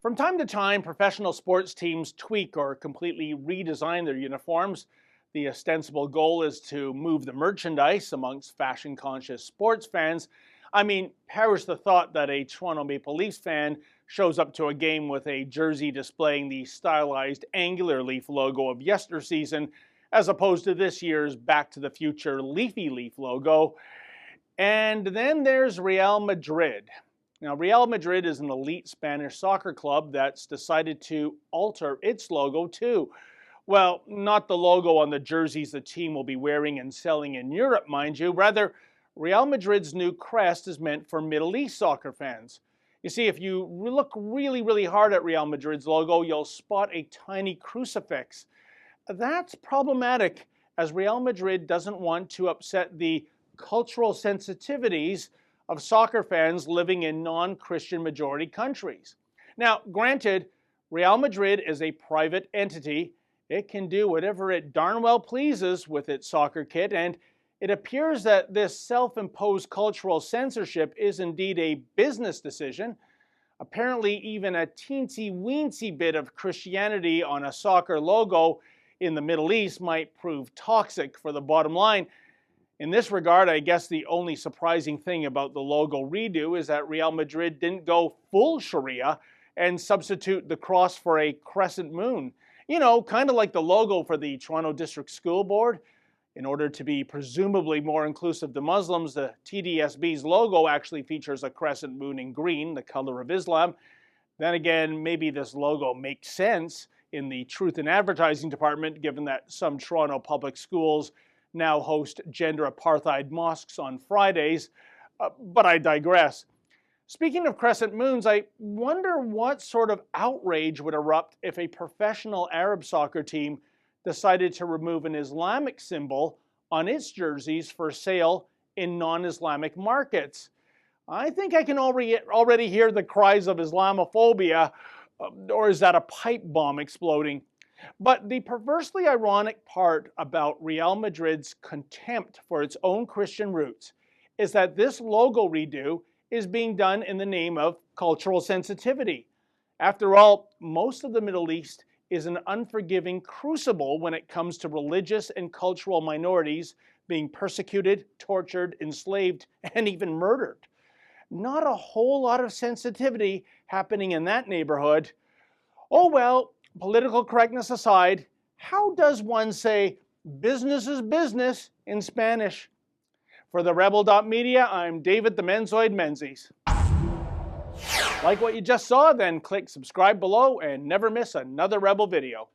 From time to time, professional sports teams tweak or completely redesign their uniforms. The ostensible goal is to move the merchandise amongst fashion-conscious sports fans. Perish the thought that a Toronto Maple Leafs fan shows up to a game with a jersey displaying the stylized angular leaf logo of yesterseason, as opposed to this year's Back to the Future Leafy Leaf logo. And then there's Real Madrid. Now, Real Madrid is an elite Spanish soccer club that's decided to alter its logo too. Well, not the logo on the jerseys the team will be wearing and selling in Europe, mind you. Rather, Real Madrid's new crest is meant for Middle East soccer fans. You see, if you look really hard at Real Madrid's logo, you'll spot a tiny crucifix. That's problematic, as Real Madrid doesn't want to upset the cultural sensitivities of soccer fans living in non-Christian majority countries. Now, granted, Real Madrid is a private entity. It can do whatever it darn well pleases with its soccer kit, and it appears that this self-imposed cultural censorship is indeed a business decision. Apparently, even a teensy-weensy bit of Christianity on a soccer logo in the Middle East might prove toxic for the bottom line. In this regard, I guess the only surprising thing about the logo redo is that Real Madrid didn't go full Sharia and substitute the cross for a crescent moon. You know, kind of like the logo for the Toronto District School Board. In order to be presumably more inclusive to Muslims, the TDSB's logo actually features a crescent moon in green, the color of Islam. Then again, maybe this logo makes sense in the Truth in Advertising department, given that some Toronto public schools now host gender apartheid mosques on Fridays, but I digress. Speaking of crescent moons, I wonder what sort of outrage would erupt if a professional Arab soccer team decided to remove an Islamic symbol on its jerseys for sale in non-Islamic markets. I think I can already hear the cries of Islamophobia, or is that a pipe bomb exploding? But the perversely ironic part about Real Madrid's contempt for its own Christian roots is that this logo redo is being done in the name of cultural sensitivity. After all, most of the Middle East is an unforgiving crucible when it comes to religious and cultural minorities being persecuted, tortured, enslaved, and even murdered. Not a whole lot of sensitivity happening in that neighborhood. Oh well, political correctness aside, how does one say business is business in Spanish? For the Rebel.media, I'm David the Menzoid Menzies. Like what you just saw? Then click subscribe below and never miss another Rebel video.